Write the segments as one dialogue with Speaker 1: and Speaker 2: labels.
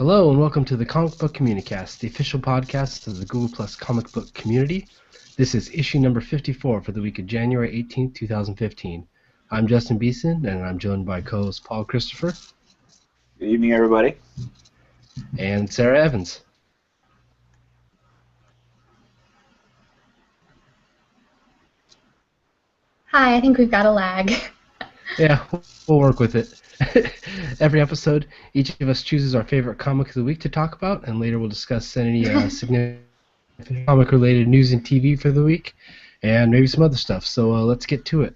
Speaker 1: Hello and welcome to the Comic Book Communicast, the official podcast of the Google Plus comic book community. This is issue number 54 for the week of January 18th, 2015. I'm Justin Beeson, and I'm joined by co-host Paul Christopher.
Speaker 2: Good evening, everybody.
Speaker 1: And Sarah Evans.
Speaker 3: Hi, I think we've got a lag.
Speaker 1: Yeah, we'll work with it. Every episode, each of us chooses our favorite comic of the week to talk about, and later we'll discuss any significant comic-related news and TV for the week, and maybe some other stuff. So let's get to it.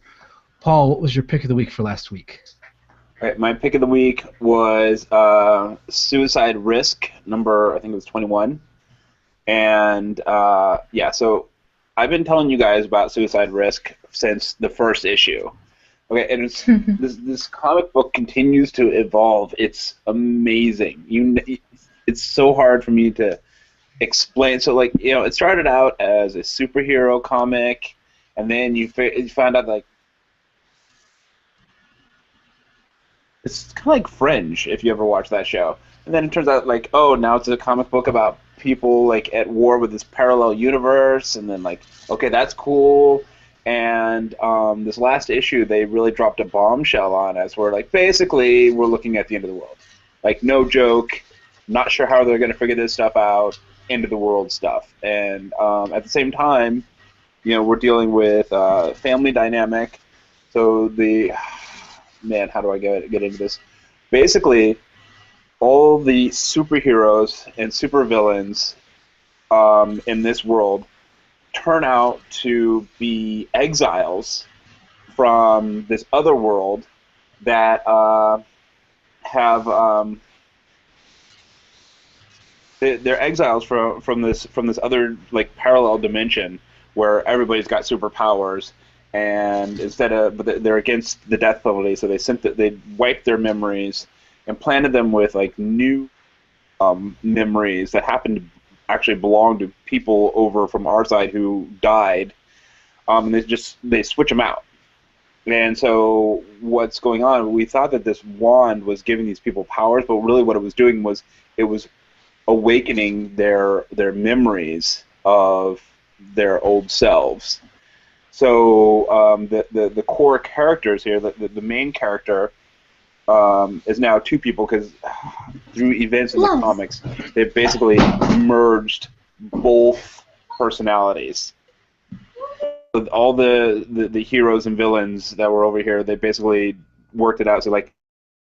Speaker 1: Paul, what was your pick of the week for last week?
Speaker 2: All right, my pick of the week was Suicide Risk, number, I think it was 21. And, so I've been telling you guys about Suicide Risk since the first issue. Okay, and it's, this comic book continues to evolve. It's amazing. It's so hard for me to explain. So, it started out as a superhero comic, and then you found out, it's kind of like Fringe, if you ever watched that show. And then it turns out, now it's a comic book about people, at war with this parallel universe, and then, okay, that's cool. And this last issue, they really dropped a bombshell on us where, basically, we're looking at the end of the world. No joke, not sure how they're going to figure this stuff out, end of the world stuff. And at the same time, we're dealing with family dynamic. So man, how do I get into this? Basically, all the superheroes and supervillains in this world turn out to be exiles from this other world that have they're exiles from this other parallel dimension where everybody's got superpowers, and but they're against the death penalty, so they wiped their memories and planted them with new memories that happened to actually belong to people over from our side who died, and they switch them out. And so what's going on? We thought that this wand was giving these people powers, but really what it was doing was it was awakening their memories of their old selves. So the core characters here, the main character is now two people because through events in the comics, they've basically merged both personalities. With all the heroes and villains that were over here, they basically worked it out so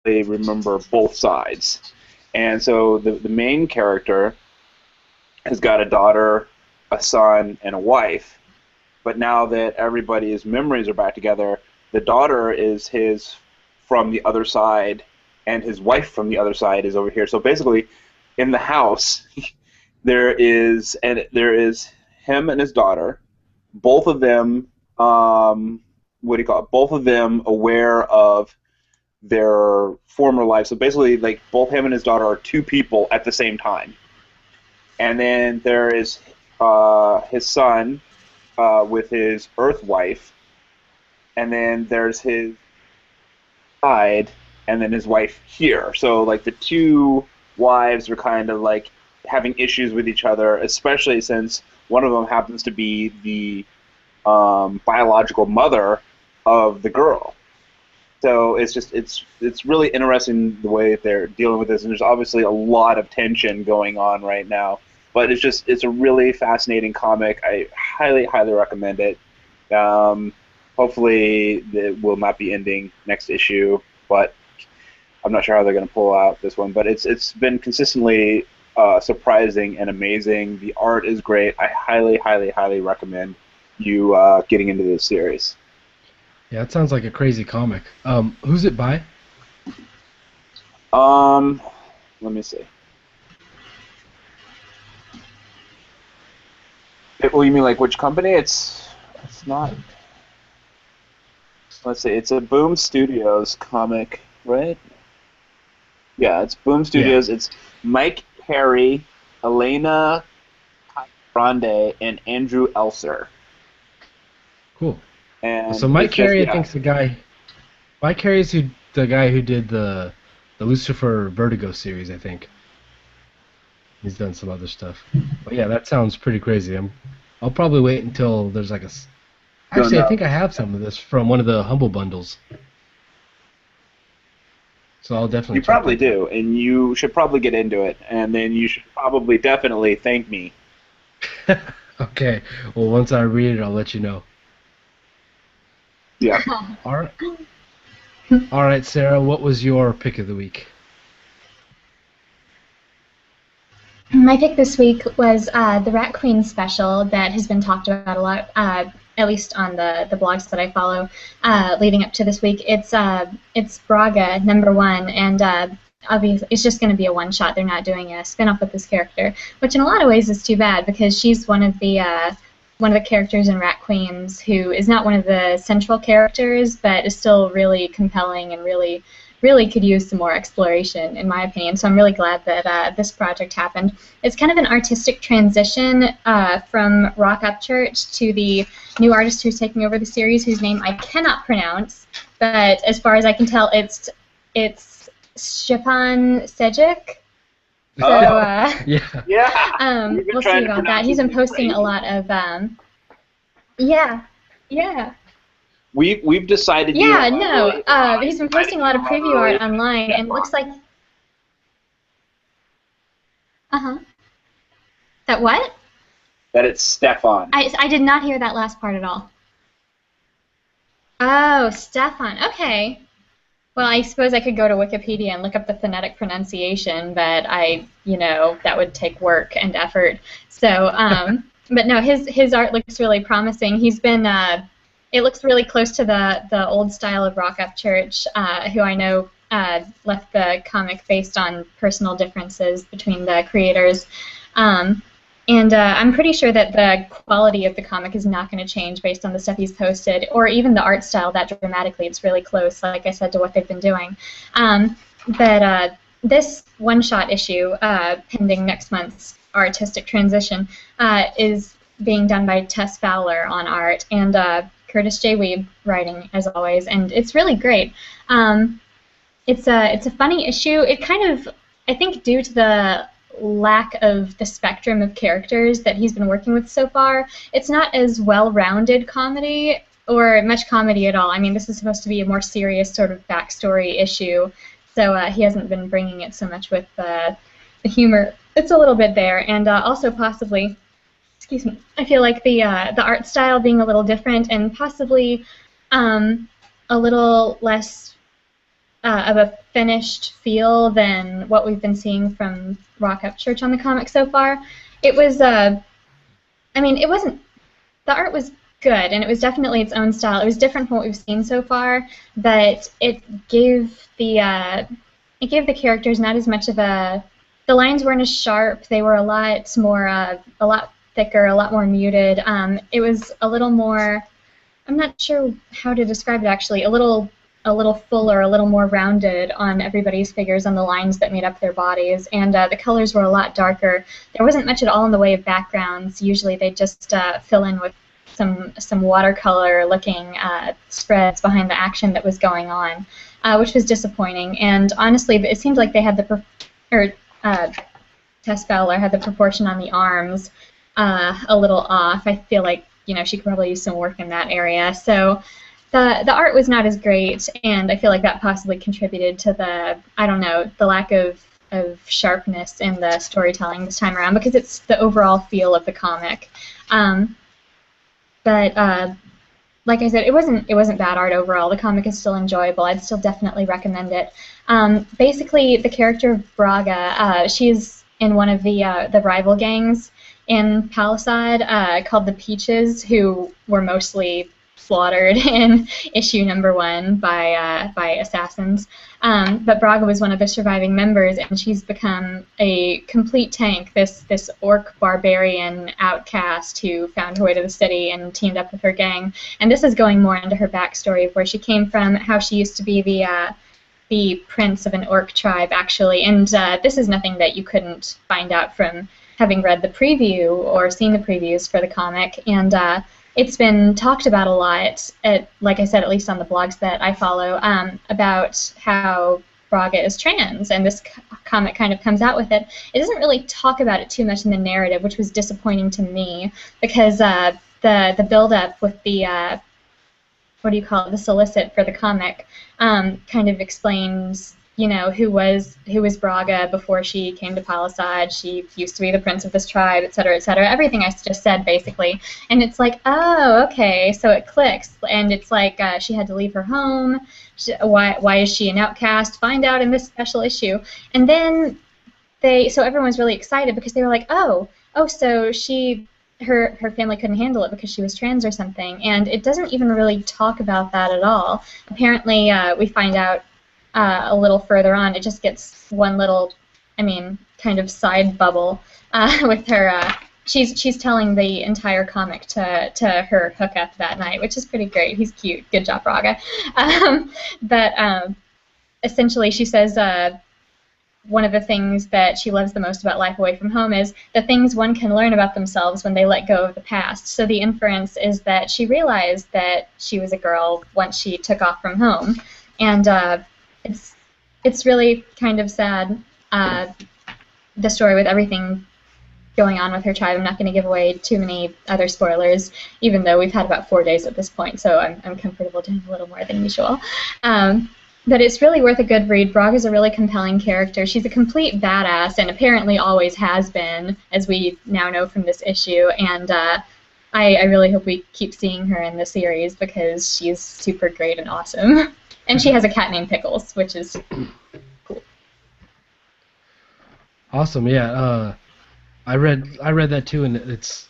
Speaker 2: they remember both sides. And so the main character has got a daughter, a son, and a wife. But now that everybody's memories are back together, the daughter is his from the other side, and his wife from the other side is over here. So basically, in the house, there is him and his daughter, both of them, both of them aware of their former life. So basically, both him and his daughter are two people at the same time. And then there is his son with his Earth wife, and then there's his side, and then his wife here. So the two wives are kind of having issues with each other, especially since one of them happens to be the biological mother of the girl. So it's really interesting the way that they're dealing with this, and there's obviously a lot of tension going on right now. But it's a really fascinating comic. I highly recommend it. Hopefully it will not be ending next issue, but I'm not sure how they're going to pull out this one. But it's been consistently surprising and amazing. The art is great. I highly recommend you getting into this series.
Speaker 1: Yeah, it sounds like a crazy comic. Who's it by?
Speaker 2: Let me see. Well, you mean which company? It's not. Let's see. It's a Boom Studios comic, right? Yeah, it's Boom Studios. Yeah. It's Mike Carey, Elena Grande, and Andrew Elser.
Speaker 1: Cool.
Speaker 2: And
Speaker 1: so Mike Carey, I think's the guy. Mike Carey's the guy who did the Lucifer Vertigo series, I think. He's done some other stuff. But yeah, that sounds pretty crazy. I'll probably wait until there's like a.
Speaker 2: Don't
Speaker 1: Actually, I
Speaker 2: know.
Speaker 1: think I have some of this from one of the Humble Bundles. So I'll definitely
Speaker 2: You
Speaker 1: check
Speaker 2: probably
Speaker 1: that out.
Speaker 2: do, and you should probably get into it, and then you should probably definitely thank me.
Speaker 1: Okay. Well, once I read it, I'll let you know.
Speaker 2: Yeah.
Speaker 1: All right. All right, Sarah. What was your pick of the week?
Speaker 3: My pick this week was the Rat Queen special that has been talked about a lot, at least on the blogs that I follow, leading up to this week. It's Braga #1, and obviously it's just going to be a one shot. They're not doing a spin-off with this character, which in a lot of ways is too bad because she's one of the characters in Rat Queens who is not one of the central characters, but is still really compelling and really could use some more exploration, in my opinion. So I'm really glad that this project happened. It's kind of an artistic transition from Rock Upchurch to the new artist who's taking over the series, whose name I cannot pronounce, but as far as I can tell, it's Stepan Sejic. So
Speaker 1: Yeah.
Speaker 2: Yeah. We've been
Speaker 3: we'll
Speaker 2: trying
Speaker 3: see
Speaker 2: to
Speaker 3: about that.
Speaker 2: pronounce
Speaker 3: He's
Speaker 2: it
Speaker 3: been
Speaker 2: for
Speaker 3: posting a
Speaker 2: ages.
Speaker 3: lot of yeah.
Speaker 2: We've decided.
Speaker 3: Yeah,
Speaker 2: you
Speaker 3: no.
Speaker 2: know,
Speaker 3: He's been posting a lot of preview art online, and it looks like. That what?
Speaker 2: that it's Stefan.
Speaker 3: I did not hear that last part at all. Oh, Stefan. Okay. Well, I suppose I could go to Wikipedia and look up the phonetic pronunciation, but that would take work and effort. So, but no, his art looks really promising. It looks really close to the old style of Rock Upchurch, who I know left the comic based on personal differences between the creators. And I'm pretty sure that the quality of the comic is not going to change based on the stuff he's posted, or even the art style that dramatically. It's really close, like I said, to what they've been doing. But this one-shot issue, pending next month's artistic transition, is being done by Tess Fowler on art and Curtis J. Weeb writing, as always, and it's really great. It's a funny issue. It kind of, I think, due to the lack of the spectrum of characters that he's been working with so far, it's not as well-rounded comedy or much comedy at all. I mean, this is supposed to be a more serious sort of backstory issue, so he hasn't been bringing it so much with the humor. It's a little bit there, and also possibly, excuse me, I feel like the art style being a little different and possibly a little less of a finished feel than what we've been seeing from Rock Upchurch on the comic so far. It was, it wasn't, the art was good, and it was definitely its own style. It was different from what we've seen so far, but it gave the characters not as much of the lines weren't as sharp. They were a lot more, a lot thicker, a lot more muted. It was a little more, I'm not sure how to describe it actually, a little fuller, a little more rounded on everybody's figures on the lines that made up their bodies, and the colors were a lot darker. There wasn't much at all in the way of backgrounds. Usually they just fill in with some watercolor-looking spreads behind the action that was going on, which was disappointing. And honestly, it seemed like they had Tess Fowler had the proportion on the arms a little off. I feel like she could probably use some work in that area. So. The art was not as great, and I feel like that possibly contributed to the lack of sharpness in the storytelling this time around, because it's the overall feel of the comic. But like I said, it wasn't bad art overall. The comic is still enjoyable. I'd still definitely recommend it. Basically, the character of Braga, she's in one of the rival gangs in Palisade called the Peaches, who were mostly slaughtered in issue #1 by assassins. But Braga was one of the surviving members, and she's become a complete tank, this orc barbarian outcast who found her way to the city and teamed up with her gang. And this is going more into her backstory of where she came from, how she used to be the prince of an orc tribe, actually. And this is nothing that you couldn't find out from having read the preview or seen the previews for the comic. And it's been talked about a lot, like I said, at least on the blogs that I follow, about how Braga is trans, and this comic kind of comes out with it, it doesn't really talk about it too much in the narrative, which was disappointing to me because the build-up with the what do you call it, the solicit for the comic, kind of explains, who was Braga before she came to Palisade. She used to be the prince of this tribe, et cetera, et cetera. Everything I just said, basically. And it's like, oh, okay, so it clicks. And it's like she had to leave her home. Why is she an outcast? Find out in this special issue. And then so everyone's really excited because they were like, so her family couldn't handle it because she was trans or something, and it doesn't even really talk about that at all. Apparently, we find out a little further on, it just gets one little, kind of side bubble with her. She's telling the entire comic to her hookup that night, which is pretty great. He's cute. Good job, Braga. But essentially, she says one of the things that she loves the most about life away from home is the things one can learn about themselves when they let go of the past. So the inference is that she realized that she was a girl once she took off from home. And it's really kind of sad, the story with everything going on with her tribe. I'm not going to give away too many other spoilers, even though we've had about 4 days at this point, so I'm comfortable doing a little more than usual. But it's really worth a good read. Braga's a really compelling character. She's a complete badass, and apparently always has been, as we now know from this issue. And I really hope we keep seeing her in the series because she's super great and awesome. And she has a cat named Pickles, which is cool.
Speaker 1: Awesome, yeah. I read that too, and it's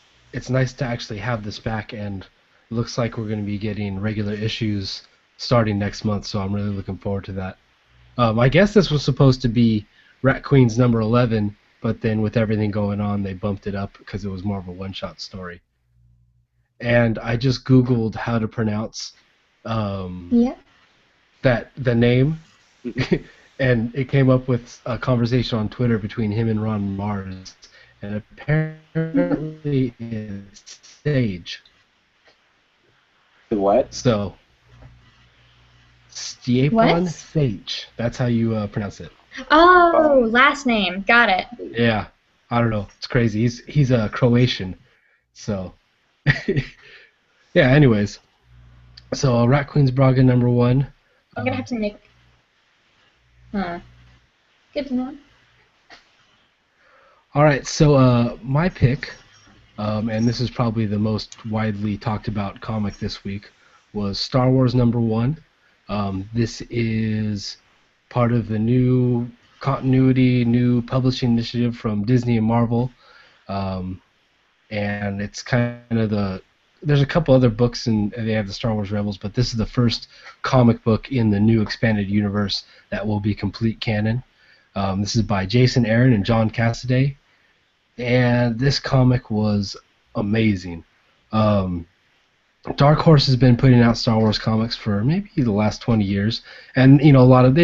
Speaker 1: nice to actually have this back, and it looks like we're going to be getting regular issues starting next month, so I'm really looking forward to that. I guess this was supposed to be Rat Queen's number 11, but then with everything going on, they bumped it up because it was more of a one-shot story. And I just Googled how to pronounce the name, and it came up with a conversation on Twitter between him and Ron Mars, and apparently it's Sage.
Speaker 2: What?
Speaker 1: So, Stjepan Sage. That's how you pronounce it.
Speaker 3: Oh, last name. Got it.
Speaker 1: Yeah. I don't know. It's crazy. He's a Croatian. So, yeah, anyways. So, Rat Queen's Braga number 1.
Speaker 3: I'm going to have to make... Good to know.
Speaker 1: All right, so my pick, and this is probably the most widely talked about comic this week, was Star Wars number 1. This is part of the new continuity, new publishing initiative from Disney and Marvel, and it's kind of there's a couple other books, and they have the Star Wars Rebels, but this is the first comic book in the new expanded universe that will be complete canon. This is by Jason Aaron and John Cassaday, and this comic was amazing. Dark Horse has been putting out Star Wars comics for maybe the last 20 years, and a lot of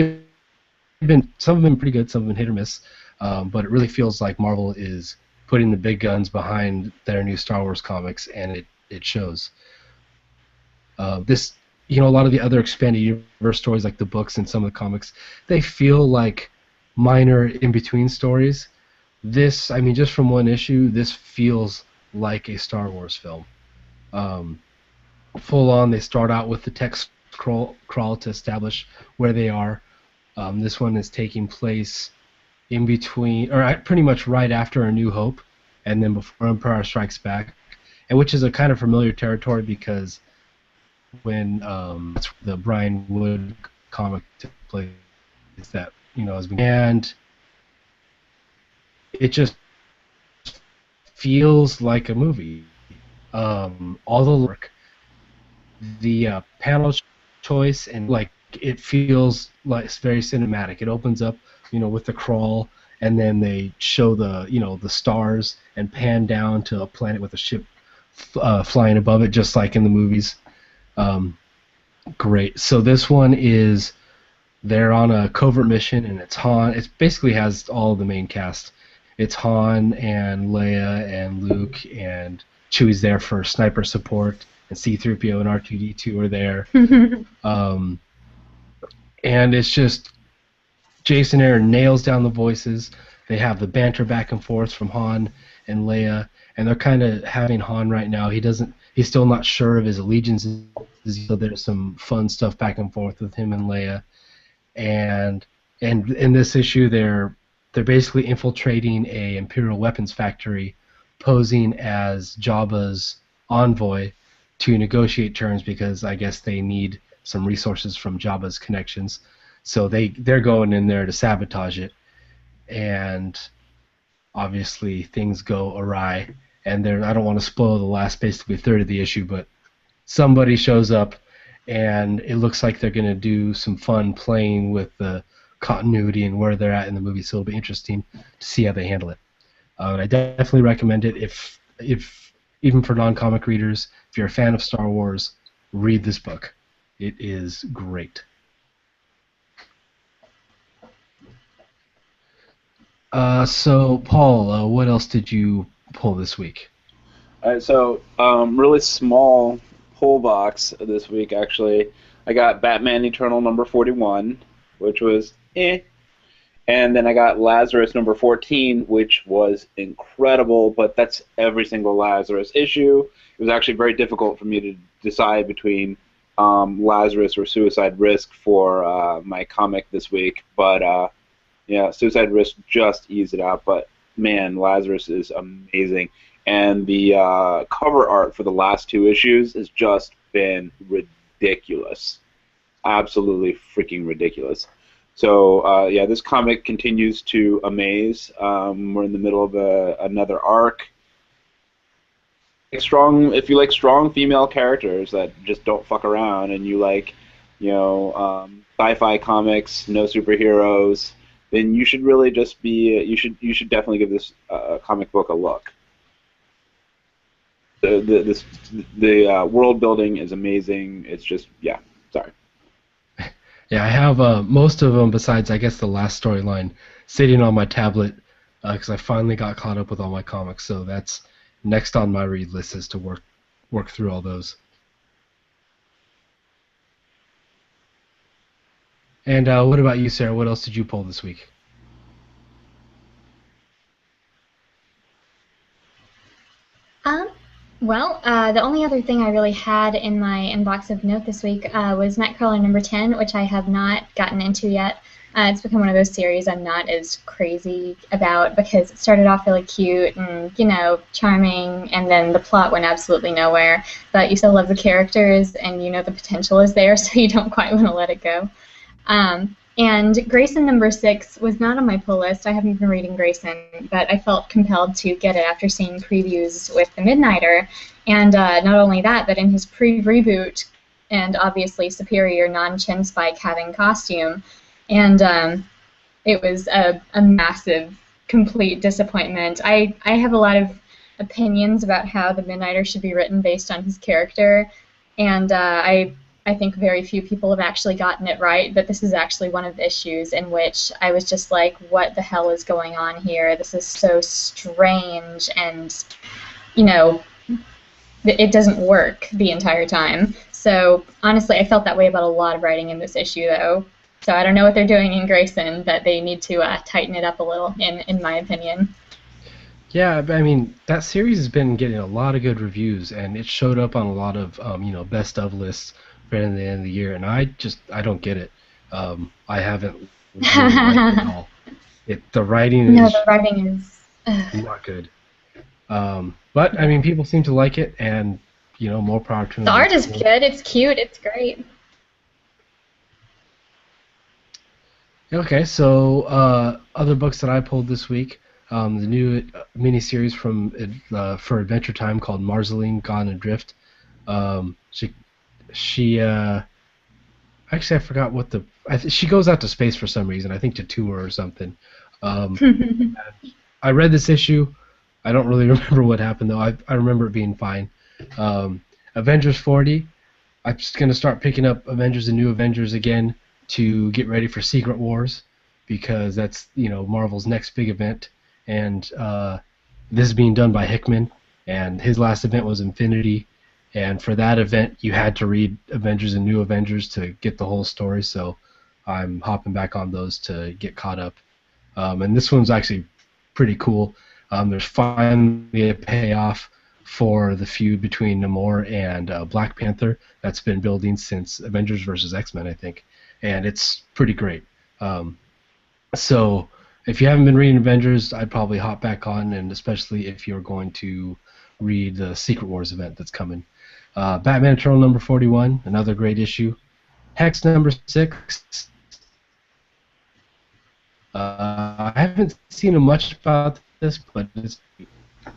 Speaker 1: some have been pretty good, some have been hit or miss, but it really feels like Marvel is putting the big guns behind their new Star Wars comics, and it shows. A lot of the other expanded universe stories, like the books and some of the comics, they feel like minor in-between stories. This, just from one issue, this feels like a Star Wars film. Full on, they start out with the text crawl to establish where they are. This one is taking place in between, or pretty much right after A New Hope, and then before Empire Strikes Back, and which is a kind of familiar territory because when that's the Brian Wood comic took place, that has been, and it just feels like a movie. All the work, the panel choice, and it feels like it's very cinematic. It opens up, with the crawl, and then they show the stars and pan down to a planet with a ship flying above it, just like in the movies. Great. So this one is they're on a covert mission, and it's Han. It basically has all of the main cast. It's Han and Leia and Luke, and Chewie's there for sniper support, and C-3PO and R2-D2 are there. And it's just Jason Aaron nails down the voices. They have the banter back and forth from Han and Leia, and they're kind of having Han right now. He's still not sure of his allegiances. So there's some fun stuff back and forth with him and Leia, and in this issue they're basically infiltrating a Imperial weapons factory, posing as Jabba's envoy to negotiate terms because I guess they need some resources from Jabba's connections. So they're going in there to sabotage it, and obviously things go awry. And I don't want to spoil the last basically third of the issue, but somebody shows up, and it looks like they're going to do some fun playing with the continuity and where they're at in the movie. So it'll be interesting to see how they handle it. I definitely recommend it if even for non-comic readers. If you're a fan of Star Wars, read this book. It is great. So, Paul, what else did you pull this week?
Speaker 2: All right, so really small pull box this week, actually. I got Batman Eternal number 41, which was eh. And then I got Lazarus number 14, which was incredible, but that's every single Lazarus issue. It was actually very difficult for me to decide between Lazarus or Suicide Risk for my comic this week, but yeah, Suicide Risk just eased it out, but man, Lazarus is amazing. And the cover art for the last two issues has just been ridiculous. Absolutely freaking ridiculous. So, yeah, this comic continues to amaze. We're in the middle of another arc. If you like strong female characters that just don't fuck around, and you like, sci-fi comics, no superheroes, then you should really just be. You should definitely give this comic book a look. The world building is amazing. It's just sorry.
Speaker 1: Yeah, I have most of them besides I guess the last storyline sitting on my tablet because I finally got caught up with all my comics. So that's next on my read list is to work through all those. And what about you, Sarah? What else did you pull this week?
Speaker 3: Well, the only other thing I really had in my inbox of note this week was Nightcrawler number 10, which I have not gotten into yet. It's become one of those series I'm not as crazy about because it started off really cute and, charming, and then the plot went absolutely nowhere. But you still love the characters, and the potential is there, so you don't quite want to let it go. And Grayson number 6 was not on my pull list. I haven't been reading Grayson, but I felt compelled to get it after seeing previews with The Midnighter. And not only that, but in his pre-reboot and obviously superior non-chin spike having costume. And it was a massive, complete disappointment. I have a lot of opinions about how The Midnighter should be written based on his character, and I think very few people have actually gotten it right, but this is actually one of the issues in which I was just like, what the hell is going on here? This is so strange, and, it doesn't work the entire time. So, honestly, I felt that way about a lot of writing in this issue, though. So I don't know what they're doing in Grayson, but they need to tighten it up a little, in my opinion.
Speaker 1: Yeah, I mean, that series has been getting a lot of good reviews, and it showed up on a lot of, best of lists right in the end of the year, and I don't get it. I haven't really liked it at all. The writing
Speaker 3: is
Speaker 1: not good. But, I mean, people seem to like it, and, more power to them.
Speaker 3: The art is good. It's cute. It's great.
Speaker 1: Okay, so other books that I pulled this week, the new miniseries for Adventure Time called Marceline Gone Adrift. She actually I forgot what she goes out to space for some reason. I think to tour or something. I read this issue. I don't really remember what happened though. I remember it being fine. Avengers 40. I'm just gonna start picking up Avengers and New Avengers again to get ready for Secret Wars because that's Marvel's next big event, and this is being done by Hickman, and his last event was Infinity. And for that event, you had to read Avengers and New Avengers to get the whole story. So I'm hopping back on those to get caught up. And this one's actually pretty cool. There's finally a payoff for the feud between Namor and Black Panther that's been building since Avengers versus X-Men, I think, and it's pretty great. So if you haven't been reading Avengers, I'd probably hop back on, and especially if you're going to read the Secret Wars event that's coming. Batman Eternal number 41, another great issue. Hex number 6. I haven't seen much about this, but it's a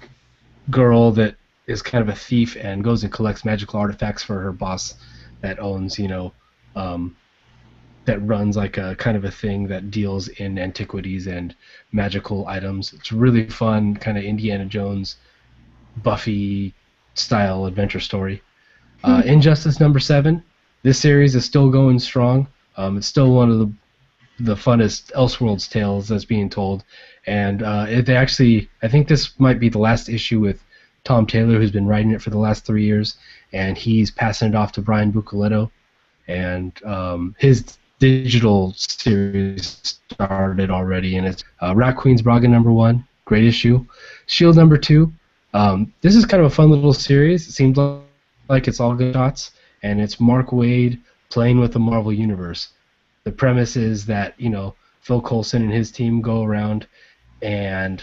Speaker 1: girl that is kind of a thief and goes and collects magical artifacts for her boss that owns, that runs like a kind of a thing that deals in antiquities and magical items. It's really fun, kind of Indiana Jones, Buffy style adventure story. Injustice number 7. This series is still going strong. It's still one of the funnest Elseworlds tales that's being told, and they actually, I think this might be the last issue with Tom Taylor, who's been writing it for the last 3 years, and he's passing it off to Brian Bucoletto, and his digital series started already, and it's Rat Queen's Braga number 1, great issue. Shield number 2. This is kind of a fun little series. It seems like it's all good shots, and it's Mark Waid playing with the Marvel Universe. The premise is that, Phil Coulson and his team go around and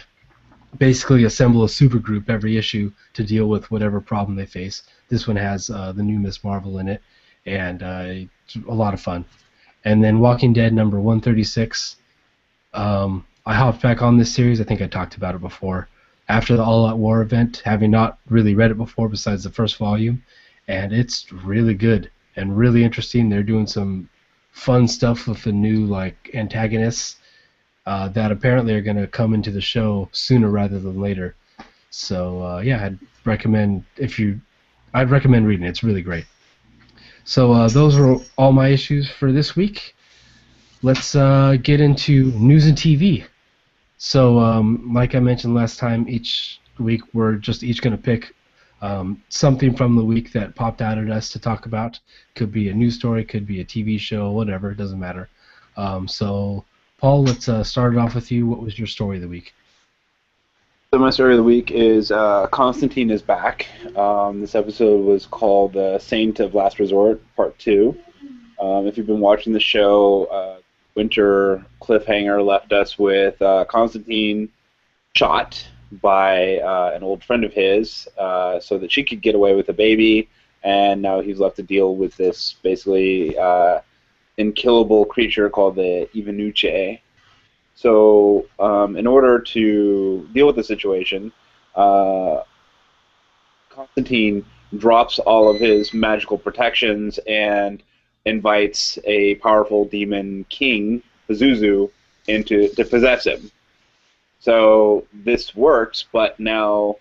Speaker 1: basically assemble a supergroup every issue to deal with whatever problem they face. This one has the new Miss Marvel in it, and it's a lot of fun. And then Walking Dead number 136. I hopped back on this series. I think I talked about it before. After the All Out War event, having not really read it before besides the first volume, and it's really good and really interesting. They're doing some fun stuff with the new antagonists that apparently are going to come into the show sooner rather than later. So yeah, I'd recommend reading it. It's really great. So those are all my issues for this week. Let's get into news and TV. So like I mentioned last time, each week we're just each going to pick something from the week that popped out at us to talk about. Could be a news story, could be a TV show, whatever, it doesn't matter. So, Paul, let's start it off with you. What was your story of the week?
Speaker 2: So my story of the week is Constantine is back. This episode was called Saint of Last Resort, Part 2. If you've been watching the show, winter cliffhanger left us with Constantine shot by an old friend of his so that she could get away with a baby, and now he's left to deal with this basically unkillable creature called the Ivanuche. So in order to deal with the situation, Constantine drops all of his magical protections and invites a powerful demon king, Pazuzu, to possess him. So this works, but now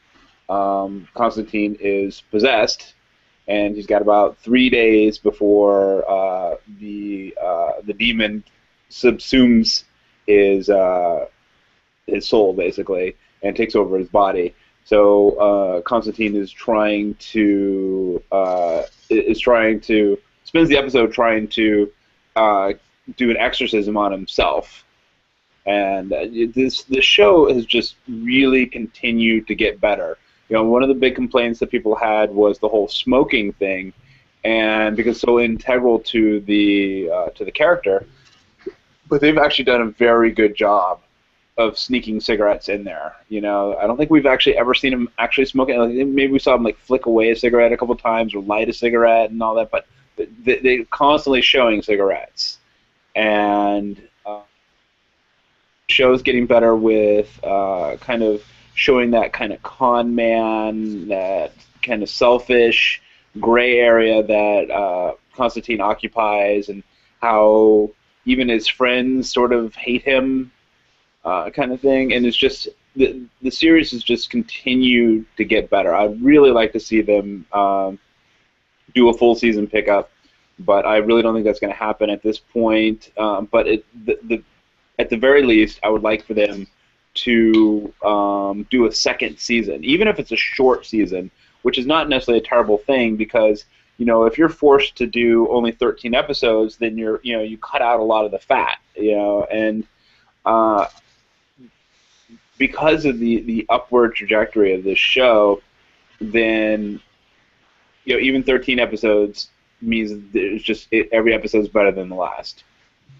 Speaker 2: Constantine is possessed, and he's got about 3 days before the demon subsumes his soul, basically, and takes over his body. So Constantine is trying to spends the episode trying to do an exorcism on himself. And this show has just really continued to get better. One of the big complaints that people had was the whole smoking thing, and because it's so integral to the character. But they've actually done a very good job of sneaking cigarettes in there. I don't think we've actually ever seen him actually smoking. Maybe we saw him flick away a cigarette a couple times or light a cigarette and all that. But they're constantly showing cigarettes, and show's getting better with kind of showing that kind of con man, that kind of selfish gray area that Constantine occupies, and how even his friends sort of hate him, kind of thing. And it's just the series has just continued to get better. I'd really like to see them do a full season pickup, but I really don't think that's going to happen at this point. But at the very least, I would like for them to do a second season, even if it's a short season, which is not necessarily a terrible thing, because if you're forced to do only 13 episodes, then you cut out a lot of the fat, and uh, because of the upward trajectory of this show, then even 13 episodes means every episode's better than the last.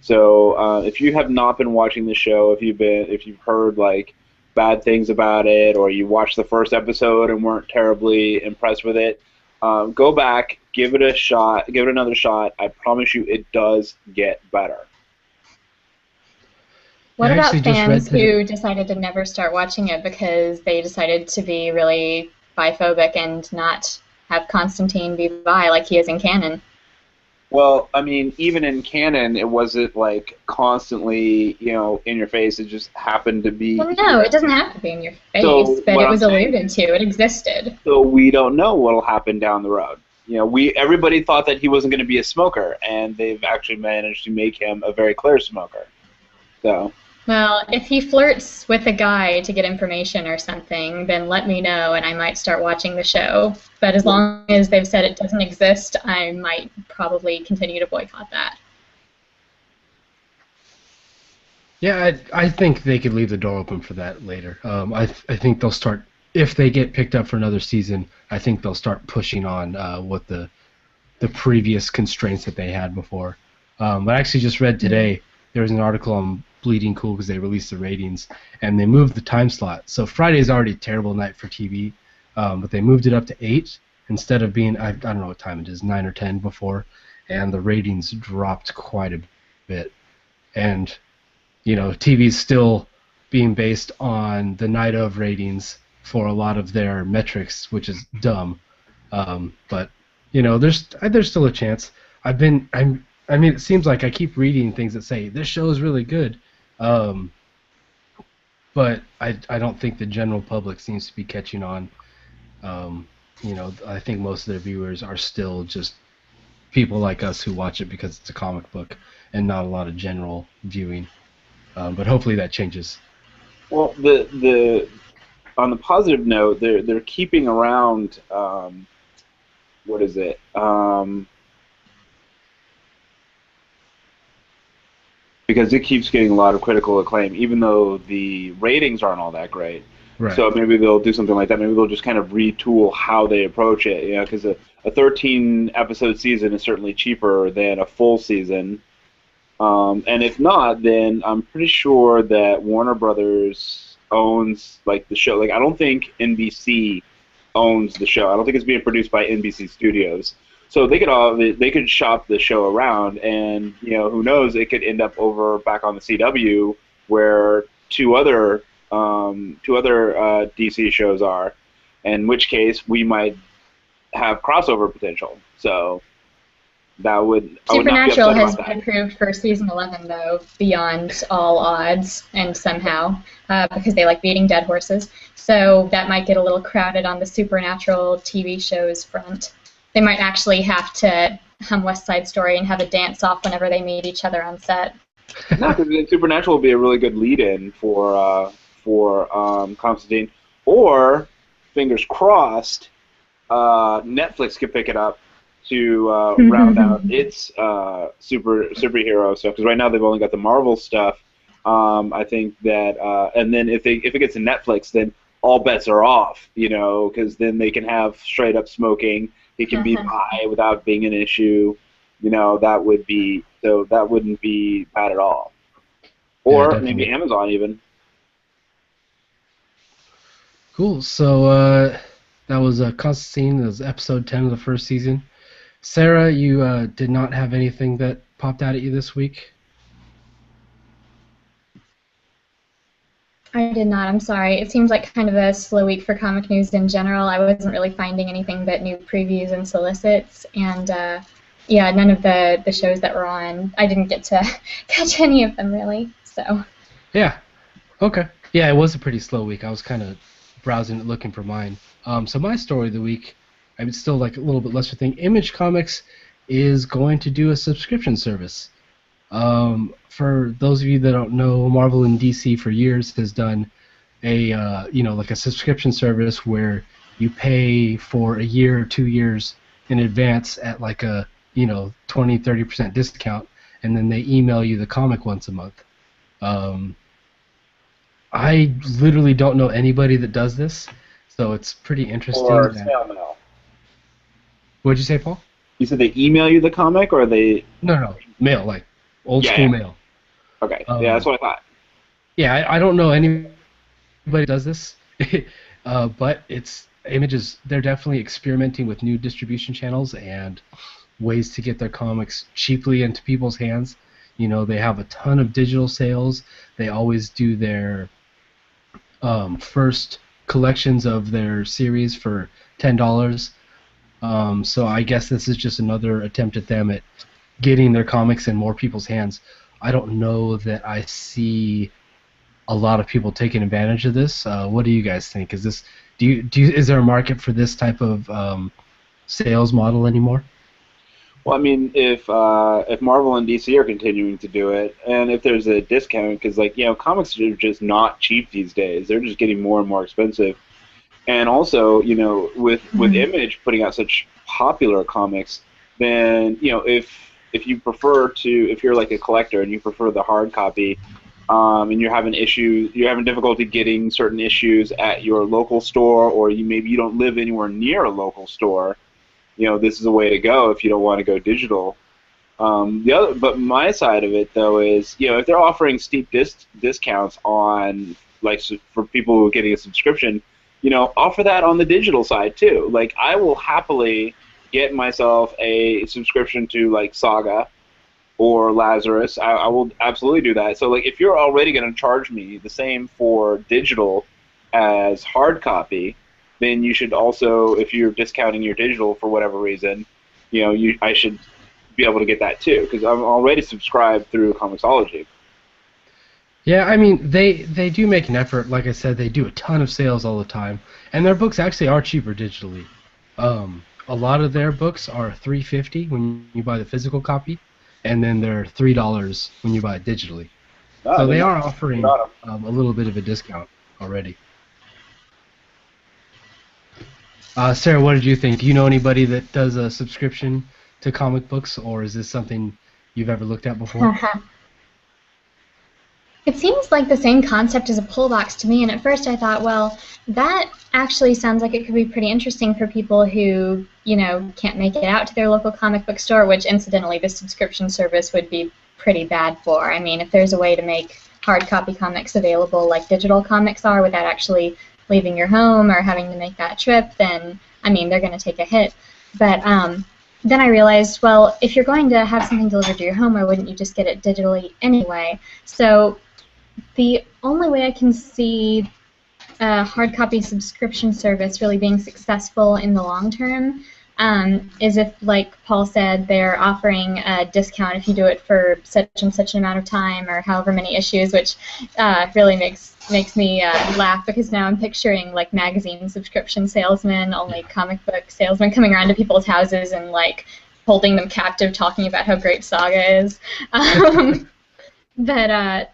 Speaker 2: So if you have not been watching the show, if you've heard like bad things about it, or you watched the first episode and weren't terribly impressed with it, go back, give it a shot, give it another shot. I promise you, it does get better.
Speaker 3: What about fans who decided to never start watching it because they decided to be really biphobic and not have Constantine be bi like he is in canon?
Speaker 2: Well, I mean, even in canon, it wasn't like constantly, in your face. It just happened to be.
Speaker 3: Well, no, it doesn't have to be in your face, but it was alluded to. It existed.
Speaker 2: So we don't know what'll happen down the road. Everybody thought that he wasn't going to be a smoker, and they've actually managed to make him a very clear smoker. So.
Speaker 3: Well, if he flirts with a guy to get information or something, then let me know and I might start watching the show. But as long as they've said it doesn't exist, I might probably continue to boycott that.
Speaker 1: Yeah, I think they could leave the door open for that later. I think they'll start, if they get picked up for another season, I think they'll start pushing on what the previous constraints that they had before. But I actually just read today, there was an article on Bleeding Cool because they released the ratings, and they moved the time slot. So Friday is already a terrible night for TV, but they moved it up to 8 instead of being, I don't know what time it is, 9 or 10 before, and the ratings dropped quite a bit. And, TV's still being based on the night of ratings for a lot of their metrics, which is dumb. But, there's still a chance. I mean, it seems like I keep reading things that say, this show is really good. But I don't think the general public seems to be catching on. I think most of their viewers are still just people like us who watch it because it's a comic book and not a lot of general viewing. But hopefully that changes.
Speaker 2: Well, the on the positive note, they're keeping around what is it? Because it keeps getting a lot of critical acclaim, even though the ratings aren't all that great. Right. So maybe they'll do something like that. Maybe they'll just kind of retool how they approach it. Because a 13-episode season is certainly cheaper than a full season. And if not, then I'm pretty sure that Warner Brothers owns the show. I don't think NBC owns the show. I don't think it's being produced by NBC Studios. So they could shop the show around, and who knows? It could end up over back on the CW, where two other DC shows are, in which case we might have crossover potential. So that would
Speaker 3: Supernatural has been approved for season 11 though, beyond all odds, and somehow because they like beating dead horses. So that might get a little crowded on the Supernatural TV shows front. They might actually have to hum West Side Story and have a dance-off whenever they meet each other on set.
Speaker 2: No, because Supernatural will be a really good lead-in for Constantine. Or, fingers crossed, Netflix could pick it up to round out its superhero stuff. Because right now they've only got the Marvel stuff. I think that, and then if it gets to Netflix, then all bets are off. Because then they can have straight-up smoking. He can be bi without being an issue. That wouldn't be bad at all. Or maybe Amazon even.
Speaker 1: Cool. So that was Constantine. That was episode 10 of the first season. Sarah, you did not have anything that popped out at you this week?
Speaker 3: I did not. I'm sorry. It seems like kind of a slow week for comic news in general. I wasn't really finding anything but new previews and solicits, and none of the shows that were on. I didn't get to catch any of them really. So.
Speaker 1: Yeah. Okay. Yeah, it was a pretty slow week. I was kind of browsing and looking for mine. So my story of the week, I would still like a little bit lesser thing. Image Comics is going to do a subscription service. For those of you that don't know, Marvel and DC for years has done a a subscription service where you pay for a year or 2 years in advance at like a 20-30% discount, and then they email you the comic once a month. I literally don't know anybody that does this, so it's pretty interesting.
Speaker 2: Or snail mail.
Speaker 1: What'd you say, Paul?
Speaker 2: You said they email you the comic, or they?
Speaker 1: No, mail, like old school mail.
Speaker 2: Okay, yeah, that's what I thought.
Speaker 1: Yeah, I don't know anybody that does this, but it's Images. They're definitely experimenting with new distribution channels and ways to get their comics cheaply into people's hands. They have a ton of digital sales. They always do their first collections of their series for $10. So I guess this is just another attempt at them at getting their comics in more people's hands. I don't know that I see a lot of people taking advantage of this. What do you guys think? Is there a market for this type of sales model anymore?
Speaker 2: Well, I mean, if Marvel and DC are continuing to do it, and if there's a discount, because comics are just not cheap these days. They're just getting more and more expensive. And also, with Image putting out such popular comics, then if you're like a collector and you prefer the hard copy, and you're having difficulty getting certain issues at your local store, or maybe you don't live anywhere near a local store, this is a way to go if you don't want to go digital. But my side of it though is, if they're offering steep discounts on for people who are getting a subscription, offer that on the digital side too. Like, I will happily get myself a subscription to Saga or Lazarus. I will absolutely do that. So if you're already going to charge me the same for digital as hard copy, then you should also, if you're discounting your digital for whatever reason, I should be able to get that too, because I'm already subscribed through Comixology.
Speaker 1: Yeah, I mean, they do make an effort. Like I said, they do a ton of sales all the time, and their books actually are cheaper digitally. A lot of their books are $3.50 when you buy the physical copy, and then they're $3 when you buy it digitally. So they are offering a little bit of a discount already. Sarah, what did you think? Do you know anybody that does a subscription to comic books, or is this something you've ever looked at before?
Speaker 3: It seems like the same concept as a pull box to me, and at first I thought, well, that actually sounds like it could be pretty interesting for people who, can't make it out to their local comic book store, which incidentally this subscription service would be pretty bad for. I mean, if there's a way to make hard copy comics available like digital comics are without actually leaving your home or having to make that trip, then, I mean, they're going to take a hit. But then I realized, well, if you're going to have something delivered to your home, why wouldn't you just get it digitally anyway? So the only way I can see a hard copy subscription service really being successful in the long term is if, like Paul said, they're offering a discount if you do it for such and such an amount of time or however many issues, which really makes me laugh, because now I'm picturing magazine subscription salesmen, only comic book salesmen coming around to people's houses and holding them captive, talking about how great Saga is. But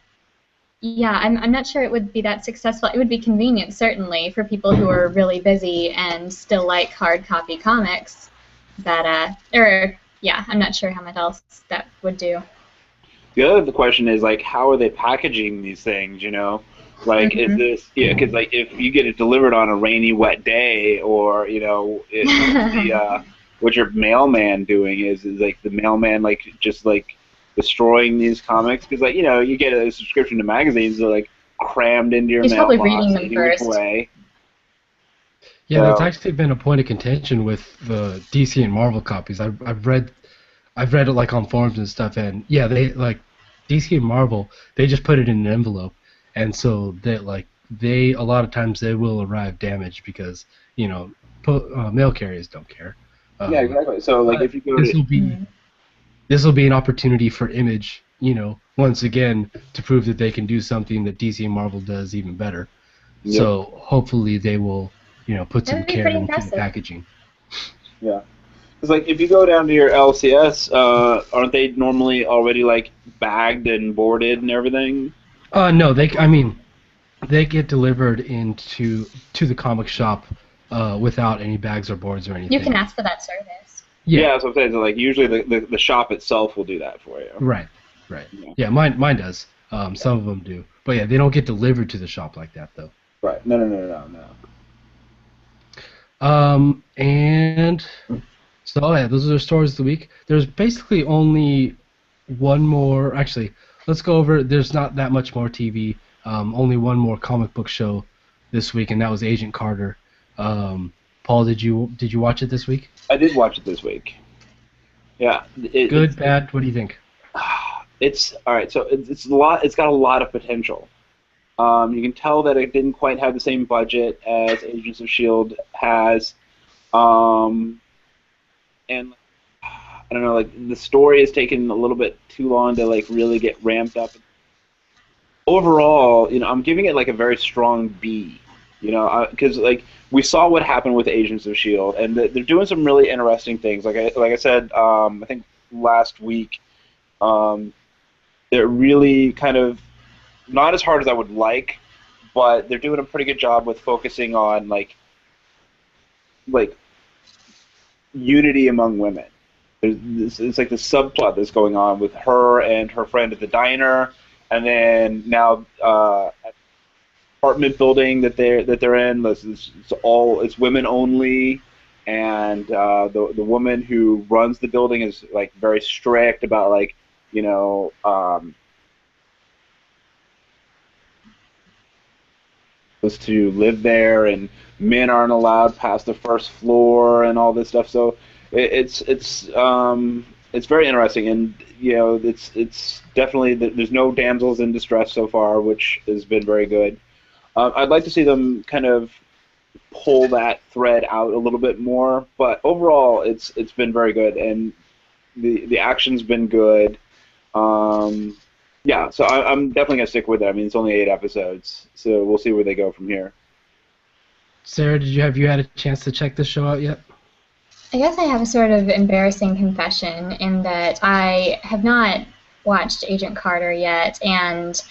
Speaker 3: yeah, I'm not sure it would be that successful. It would be convenient, certainly, for people who are really busy and still like hard copy comics. But, yeah, I'm not sure how much else that would do.
Speaker 2: The other question is, how are they packaging these things, Is this, because, if you get it delivered on a rainy, wet day, or, what your mailman doing is the mailman, destroying these comics, because you get a subscription to magazines, they're crammed into your mailbox.
Speaker 3: He's probably reading them first.
Speaker 1: Yeah, that's actually been a point of contention with the DC and Marvel copies. I've read it on forums and stuff, and yeah, they DC and Marvel, they just put it in an envelope, and so they a lot of times they will arrive damaged because mail carriers don't care.
Speaker 2: Yeah, exactly. So if you go
Speaker 1: this will be an opportunity for Image, once again, to prove that they can do something that DC and Marvel does even better. Yep. So hopefully they will, put some care into the packaging.
Speaker 2: Yeah. Because if you go down to your LCS, aren't they normally already bagged and boarded and everything?
Speaker 1: No, they get delivered to the comic shop without any bags or boards or anything.
Speaker 3: You can ask for that service.
Speaker 1: Yeah.
Speaker 2: Yeah, so I'm saying, so, like, usually the shop itself will do that for you.
Speaker 1: Right. Right.
Speaker 2: Yeah.
Speaker 1: Yeah. Mine does. Some of them do, but yeah, they don't get delivered to the shop like that though.
Speaker 2: Right. No, no, no, no, no.
Speaker 1: And so yeah, those are the stories of the week. There's basically only one more. Actually, let's go over. There's not that much more TV. Only one more comic book show this week, and that was Agent Carter. Paul, did you watch it this week?
Speaker 2: I did watch it this week. Yeah.
Speaker 1: Good, bad. What do you think?
Speaker 2: It's all right. So it's a lot. It's got a lot of potential. You can tell that it didn't quite have the same budget as Agents of Shield has, and I don't know. Like the story has taken a little bit too long to like really get ramped up. Overall, I'm giving it like a very strong B. Because like we saw what happened with Agents of Shield, and they're doing some really interesting things. Like I said, I think last week, they're really kind of not as hard as I would like, but they're doing a pretty good job with focusing on like unity among women. It's like the subplot that's going on with her and her friend at the diner, and then now apartment building that they're in. It's women only, and the woman who runs the building is like very strict about like was to live there, and men aren't allowed past the first floor and all this stuff. So it's very interesting, and it's definitely there's no damsels in distress so far, which has been very good. I'd like to see them kind of pull that thread out a little bit more, but overall it's been very good, and the action's been good. Yeah, so I'm definitely gonna stick with it. I mean, it's only 8 episodes, so we'll see where they go from here.
Speaker 1: Sarah, have you had a chance to check this show out yet?
Speaker 3: I guess I have a sort of embarrassing confession in that I have not watched Agent Carter yet, and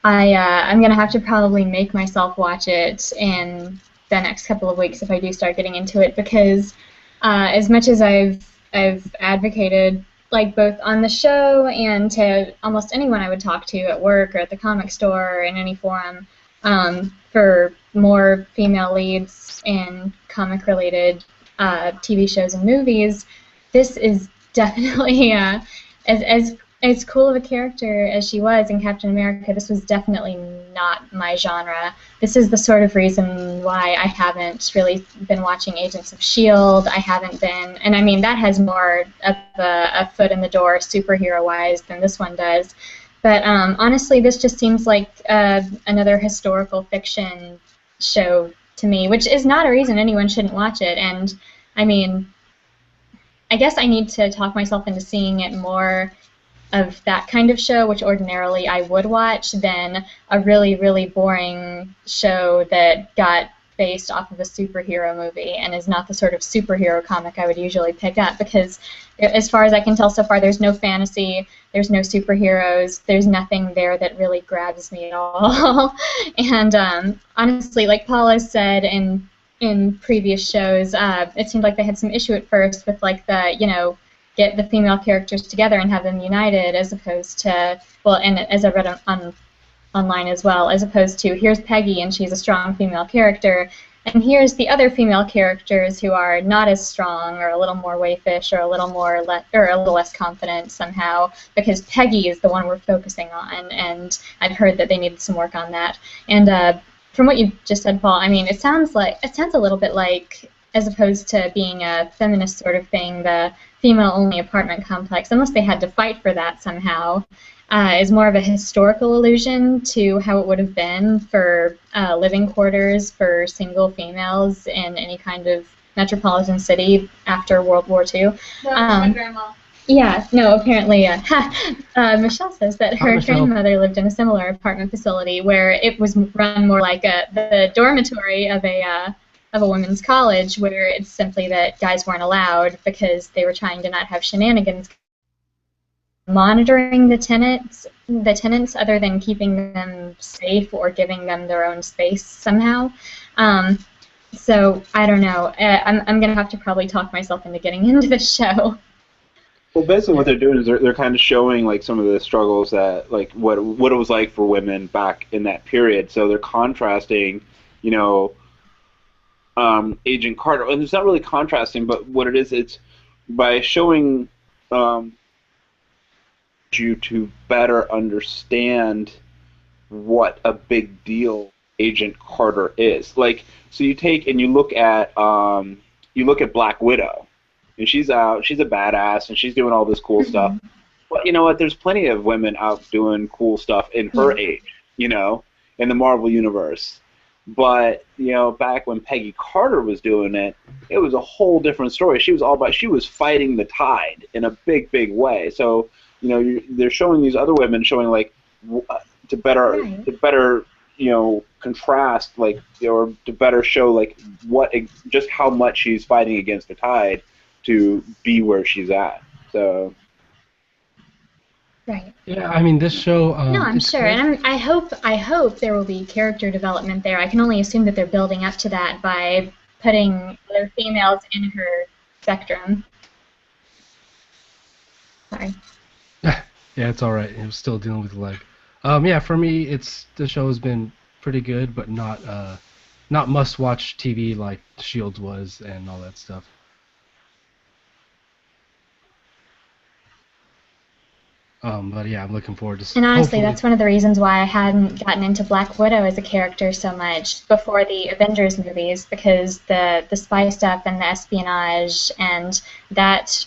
Speaker 3: I'm gonna have to probably make myself watch it in the next couple of weeks if I do start getting into it, because as much as I've advocated, like both on the show and to almost anyone I would talk to at work or at the comic store or in any forum, for more female leads in comic-related TV shows and movies, this is definitely as cool of a character as she was in Captain America. This was definitely not my genre. This is the sort of reason why I haven't really been watching Agents of S.H.I.E.L.D. I haven't been, and I mean that has more of a foot in the door superhero-wise than this one does. But honestly, this just seems like another historical fiction show to me, which is not a reason anyone shouldn't watch it. And I mean, I guess I need to talk myself into seeing it more of that kind of show, which ordinarily I would watch, than a really, really boring show that got based off of a superhero movie and is not the sort of superhero comic I would usually pick up, because as far as I can tell so far, there's no fantasy, there's no superheroes, there's nothing there that really grabs me at all. And honestly, like Paul has said in previous shows, it seemed like they had some issue at first with like the, get the female characters together and have them united, as opposed to, well, and as I read online as well, as opposed to here's Peggy and she's a strong female character, and here's the other female characters who are not as strong or a little more wayfish or a little more or a little less confident somehow, because Peggy is the one we're focusing on, and I've heard that they needed some work on that. And from what you just said, Paul, I mean, it sounds a little bit like, as opposed to being a feminist sort of thing, the female-only apartment complex, unless they had to fight for that somehow, is more of a historical allusion to how it would have been for living quarters for single females in any kind of metropolitan city after World War II.
Speaker 4: No, my grandma.
Speaker 3: Yeah, no, apparently, Michelle says that her grandmother lived in a similar apartment facility where it was run more like the dormitory of a women's college, where it's simply that guys weren't allowed because they were trying to not have shenanigans monitoring the tenants other than keeping them safe or giving them their own space somehow. So I don't know. I'm gonna have to probably talk myself into getting into the show.
Speaker 2: Well, basically, what they're doing is they're kind of showing like some of the struggles that like what it was like for women back in that period. So they're contrasting, you know, Agent Carter, and it's not really contrasting, but what it is, it's by showing um, you to better understand what a big deal Agent Carter is. Like, so you take and you look at Black Widow, and she's a badass, and she's doing all this cool stuff.
Speaker 3: Mhm.
Speaker 2: But you know what? There's plenty of women out doing cool stuff in her
Speaker 3: Yeah.
Speaker 2: age, you know, in the Marvel universe. But you know, back when Peggy Carter was doing it, it was a whole different story. She was fighting the tide in a big, big way. So you know, they're showing these other women showing like
Speaker 3: Right.
Speaker 2: to better you know contrast like or to better show like just how much she's fighting against the tide to be where she's at. So
Speaker 3: Right.
Speaker 1: Yeah, I mean this show,
Speaker 3: No, I'm
Speaker 1: it's
Speaker 3: sure,
Speaker 1: kind
Speaker 3: and I hope there will be character development there. I can only assume that they're building up to that by putting other females in her spectrum. Sorry.
Speaker 1: yeah, it's all right. It was still dealing with the leg. Yeah, for me, the show has been pretty good, but not must-watch TV like Shields was and all that stuff. But yeah, I'm looking forward to
Speaker 3: And honestly,
Speaker 1: hopefully.
Speaker 3: that's one of the reasons why I hadn't gotten into Black Widow as a character so much before the Avengers movies, because the spy stuff and the espionage and that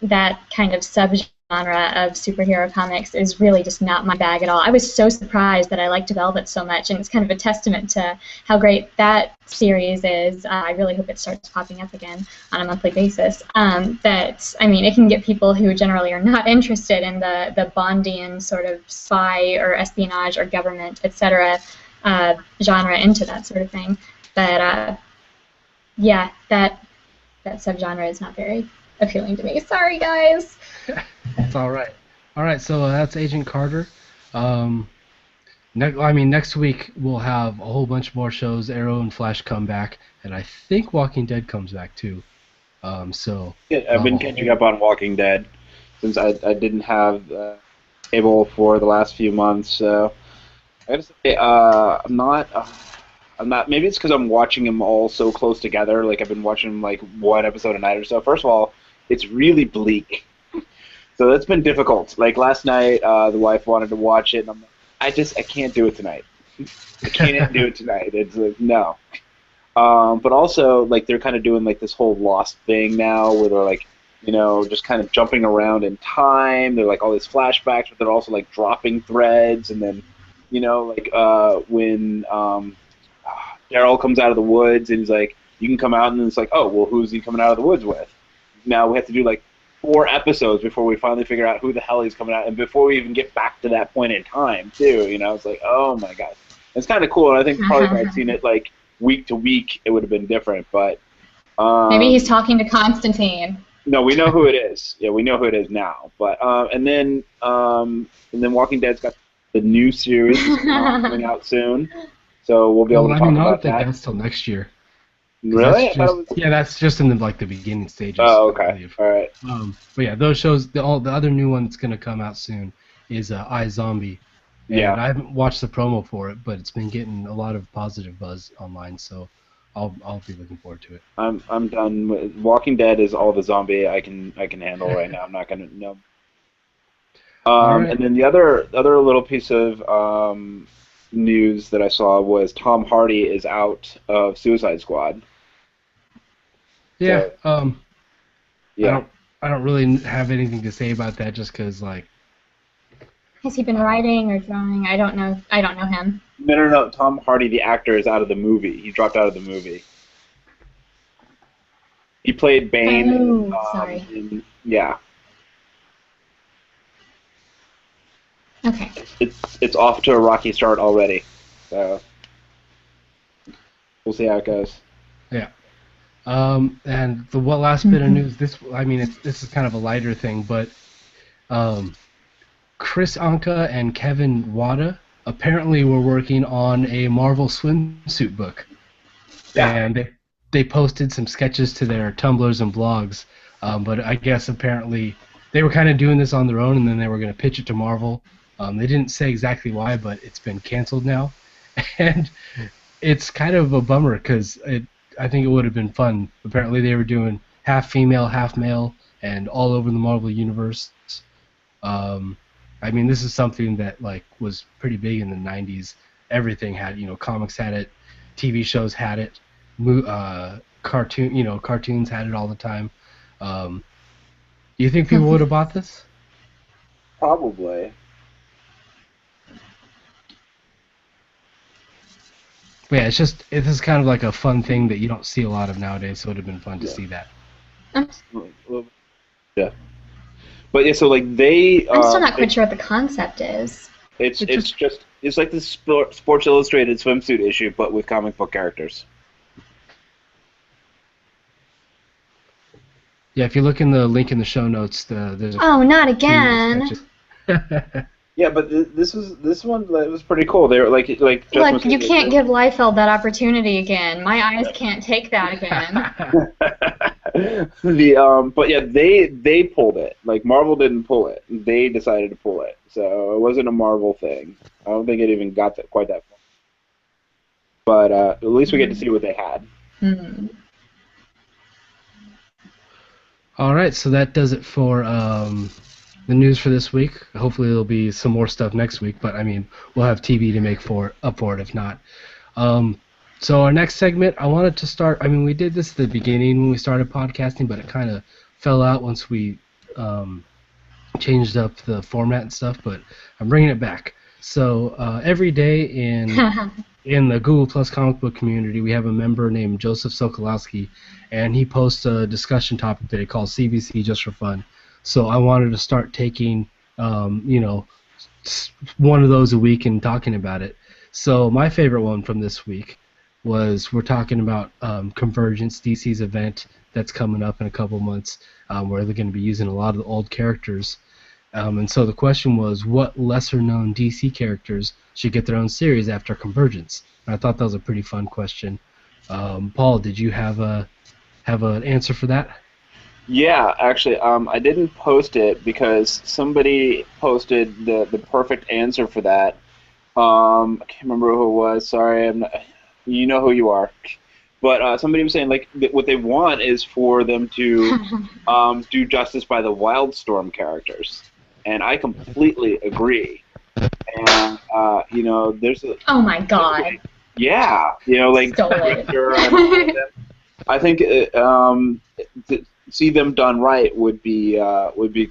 Speaker 3: that kind of subgenre of superhero comics is really just not my bag at all. I was so surprised that I liked Velvet so much, and it's kind of a testament to how great that series is. I really hope it starts popping up again on a monthly basis. That I mean, it can get people who generally are not interested in the Bondian sort of spy or espionage or government, etc. Genre into that sort of thing. But yeah, that subgenre is not very appealing to me. Sorry, guys.
Speaker 1: It's all right. All right, so that's Agent Carter. Um, next week we'll have a whole bunch more shows. Arrow and Flash come back, and I think Walking Dead comes back too. So
Speaker 2: yeah, I've
Speaker 1: we'll have
Speaker 2: been
Speaker 1: a
Speaker 2: catching
Speaker 1: whole.
Speaker 2: up on Walking Dead since I didn't have cable for the last few months. So I gotta say I'm not. Maybe it's because I'm watching them all so close together. Like I've been watching them like one episode a night or so. First of all, it's really bleak. So that's been difficult. Like last night, the wife wanted to watch it, and I'm like, I can't do it tonight. I can't do it tonight. It's like no. But also, like they're kind of doing like this whole Lost thing now, where they're like, you know, just kind of jumping around in time. They're like all these flashbacks, but they're also like dropping threads, and then, you know, like when Daryl comes out of the woods and he's like, you can come out, and then it's like, oh, well, who's he coming out of the woods with? Now we have to do like 4 episodes before we finally figure out who the hell he's coming out, and before we even get back to that point in time, too. You know, it's like, oh my god, it's kind of cool. And I think probably if I'd seen it like week to week, it would have been different. But
Speaker 3: Maybe
Speaker 2: um,
Speaker 3: he's talking to Constantine.
Speaker 2: no, we know who it is. Yeah, we know who it is now. But and then Walking Dead's got the new series coming out soon, so we'll be able
Speaker 1: Well,
Speaker 2: to
Speaker 1: I
Speaker 2: talk
Speaker 1: mean, I don't
Speaker 2: about
Speaker 1: think
Speaker 2: that.
Speaker 1: that's till next year, because
Speaker 2: Really? I thought it was.
Speaker 1: that's just in the beginning stages,
Speaker 2: Oh,
Speaker 1: I
Speaker 2: okay.
Speaker 1: believe.
Speaker 2: All right.
Speaker 1: But yeah, those shows, the other new one that's gonna come out soon is iZombie, and
Speaker 2: Yeah.
Speaker 1: I haven't watched the promo for it, but it's been getting a lot of positive buzz online, so I'll be looking forward to it.
Speaker 2: I'm done. Walking Dead is all the zombie I can handle right now. I'm not gonna no.
Speaker 1: All right.
Speaker 2: And then the other little piece of news that I saw was Tom Hardy is out of Suicide Squad.
Speaker 1: Yeah.
Speaker 2: So
Speaker 1: I
Speaker 2: yeah,
Speaker 1: don't really have anything to say about that, just because like
Speaker 3: Has he been
Speaker 1: uh,
Speaker 3: writing or drawing? I don't know. I don't know him.
Speaker 2: no. Tom Hardy, the actor, is out of the movie. He dropped out of the movie. He played Bane
Speaker 3: Oh, sorry.
Speaker 2: yeah.
Speaker 3: Okay.
Speaker 2: It's off to a rocky start already. So we'll see how it goes.
Speaker 1: yeah. And the last bit of
Speaker 3: Mhm.
Speaker 1: news, this is kind of a lighter thing, but um, Chris Anka and Kevin Wada apparently were working on a Marvel swimsuit book.
Speaker 2: Yeah.
Speaker 1: and they posted some sketches to their Tumblrs and blogs. But I guess apparently they were kind of doing this on their own, and then they were going to pitch it to Marvel. They didn't say exactly why, but it's been canceled now, and it's kind of a bummer because I think it would have been fun. Apparently they were doing half female, half male, and all over the Marvel universe. Um, I mean, this is something that like was pretty big in the '90s. Everything had, comics had it, TV shows had it, cartoons had it all the time. Um, you think people would have bought this?
Speaker 2: Probably.
Speaker 1: But yeah, it's just kind of like a fun thing that you don't see a lot of nowadays. So it would have been fun to see that.
Speaker 2: Yeah. But yeah, so like they.
Speaker 3: I'm still not quite sure what the concept is.
Speaker 2: It's like the Sports Illustrated swimsuit issue, but with comic book characters.
Speaker 1: Yeah, if you look in the link in the show notes, there's.
Speaker 3: Not again.
Speaker 2: Yeah, but this one that was pretty cool. They were like
Speaker 3: Look, you can't give Liefeld that opportunity again. My eyes can't take that again.
Speaker 2: But yeah, they pulled it. Like Marvel didn't pull it. They decided to pull it. So it wasn't a Marvel thing. I don't think it even got quite that far. But at least we get to see what they had.
Speaker 3: Mm-hmm.
Speaker 1: All right, so that does it for the news for this week. Hopefully there'll be some more stuff next week, but I mean, we'll have TV to make up for it if not. So our next segment, I wanted to start, I mean, we did this at the beginning when we started podcasting, but it kind of fell out once we changed up the format and stuff, but I'm bringing it back. So every day in the Google Plus comic book community, we have a member named Joseph Sokolowski, and he posts a discussion topic that he calls CBC Just for Fun. So I wanted to start taking, one of those a week and talking about it. So my favorite one from this week was we're talking about Convergence, DC's event that's coming up in a couple months, where they're going to be using a lot of the old characters. And so the question was, what lesser-known DC characters should get their own series after Convergence? And I thought that was a pretty fun question. Paul, did you have an answer for that?
Speaker 2: Yeah, actually, I didn't post it because somebody posted the perfect answer for that. I can't remember who it was. Sorry, I'm not. You know who you are. But somebody was saying like what they want is for them to do justice by the Wildstorm characters, and I completely agree. And there's a.
Speaker 3: Oh my God.
Speaker 2: Yeah, like.
Speaker 3: Stole it.
Speaker 2: I think to see them done right would be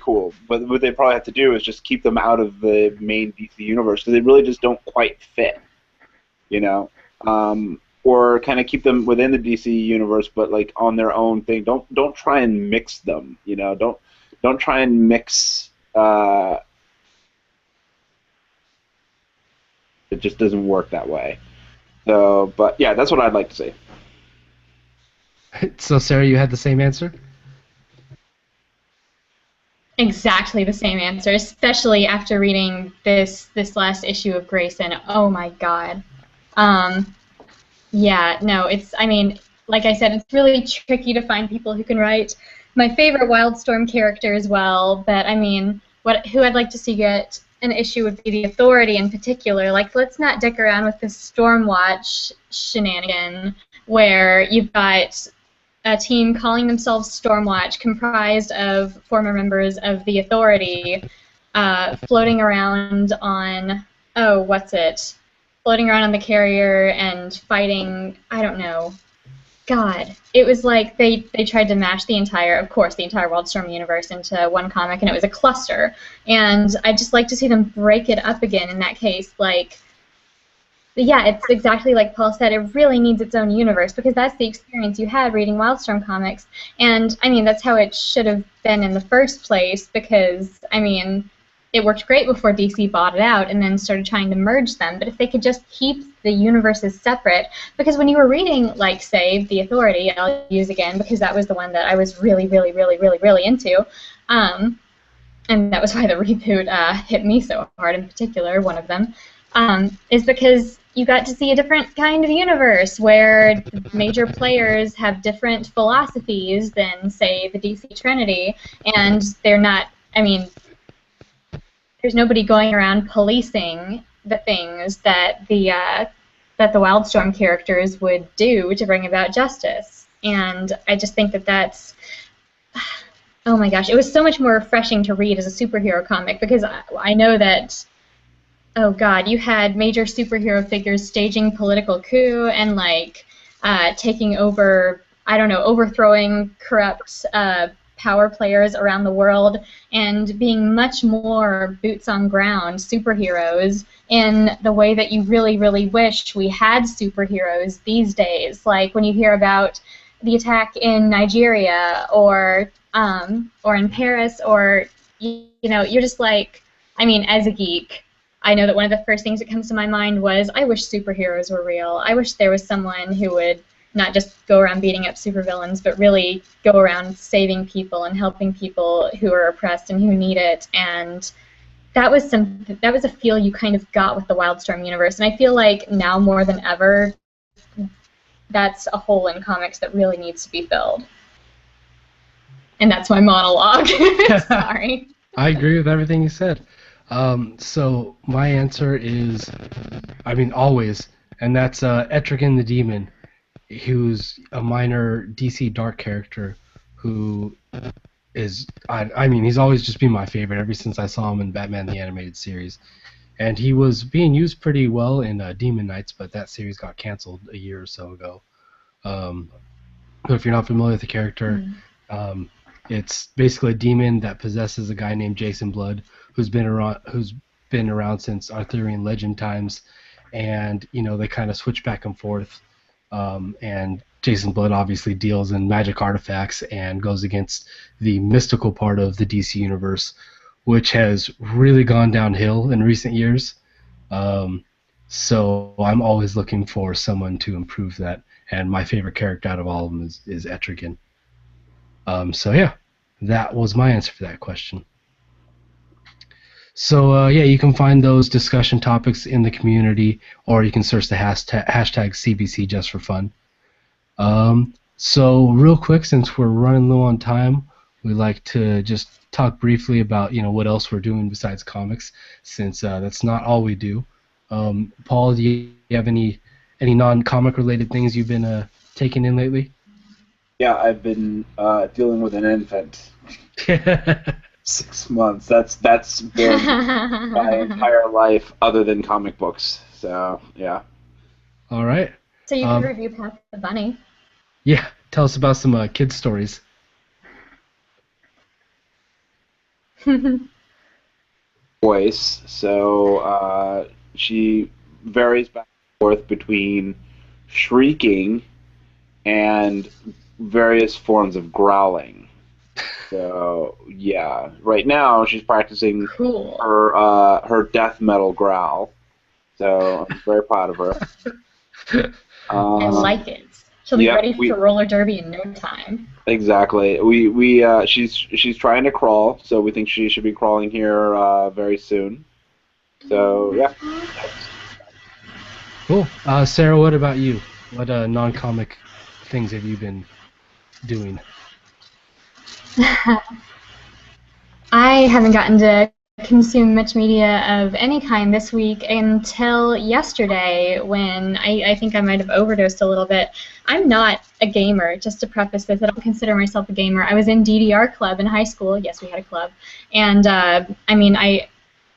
Speaker 2: cool. But what they probably have to do is just keep them out of the main DC universe because they really just don't quite fit, or kind of keep them within the DC universe, but like on their own thing. Don't try and mix them, Don't try and mix. It just doesn't work that way. So, but yeah, that's what I'd like to see.
Speaker 1: So, Sarah, you had the same answer?
Speaker 3: Exactly the same answer, especially after reading this last issue of Grayson. Oh my God. Yeah, no, like I said, it's really tricky to find people who can write my favorite Wildstorm character as well, but who I'd like to see get an issue would be the Authority in particular. Like, let's not dick around with this Stormwatch shenanigan where you've got a team calling themselves Stormwatch, comprised of former members of the Authority, floating around on, floating around on the carrier and fighting, I don't know. God, it was like they tried to mash the entire Wildstorm universe into one comic, and it was a cluster. And I'd just like to see them break it up again in that case, like. Yeah, it's exactly like Paul said. It really needs its own universe because that's the experience you had reading Wildstorm comics. And, that's how it should have been in the first place because, it worked great before DC bought it out and then started trying to merge them. But if they could just keep the universes separate, because when you were reading, like, say, The Authority, I'll use again because that was the one that I was really, really, really, really, really into, and that was why the reboot hit me so hard in particular, one of them, is because you got to see a different kind of universe where major players have different philosophies than, say, the DC Trinity, and they're not, I mean, there's nobody going around policing the things that the Wildstorm characters would do to bring about justice. And I just think that that's, oh my gosh, it was so much more refreshing to read as a superhero comic, because I know that, oh god, you had major superhero figures staging political coup and like taking over, I don't know, overthrowing corrupt power players around the world, and being much more boots on ground superheroes in the way that you really, really wish we had superheroes these days. Like when you hear about the attack in Nigeria or in Paris, or you know, you're just like, I mean, as a geek, I know that one of the first things that comes to my mind was, I wish superheroes were real. I wish there was someone who would not just go around beating up supervillains, but really go around saving people and helping people who are oppressed and who need it. And that was a feel you kind of got with the Wildstorm universe. And I feel like now more than ever, that's a hole in comics that really needs to be filled. And that's my monologue. Sorry.
Speaker 1: I agree with everything you said. So my answer is, I mean, always, and that's Etrigan the Demon, who's a minor DC Dark character who is, I mean, he's always just been my favorite ever since I saw him in Batman the Animated Series. And he was being used pretty well in Demon Knights, but that series got canceled a year or so ago. But if you're not familiar with the character, it's basically a demon that possesses a guy named Jason Blood, who's been around since Arthurian legend times, and you know, they kind of switch back and forth. And Jason Blood obviously deals in magic artifacts and goes against the mystical part of the DC universe, which has really gone downhill in recent years. So I'm always looking for someone to improve that, and my favorite character out of all of them is Etrigan. So yeah, that was my answer for that question. So yeah, you can find those discussion topics in the community, or you can search the hashtag CBC just for fun. So real quick, since we're running low on time, we'd like to just talk briefly about, you know, what else we're doing besides comics, since that's not all we do. Paul, do you have any non-comic related things you've been taking in lately?
Speaker 2: Yeah, I've been dealing with an infant. 6 months. That's been my entire life, other than comic books. So yeah.
Speaker 1: All right.
Speaker 3: So you can review Path the Bunny.
Speaker 1: Yeah, tell us about some kids stories.
Speaker 2: Voice. So she varies back and forth between shrieking and various forms of growling. So yeah, right now she's practicing her death metal growl. So I'm very proud of her.
Speaker 3: I like it. She'll be ready for roller derby in no time.
Speaker 2: Exactly. She's trying to crawl, so we think she should be crawling here very soon. So yeah.
Speaker 1: Cool. Sarah, what about you? What non-comic things have you been doing?
Speaker 3: I haven't gotten to consume much media of any kind this week until yesterday, when I think I might have overdosed a little bit. I'm not a gamer, just to preface this. I don't consider myself a gamer. I was in DDR club in high school. Yes, we had a club. And I mean, I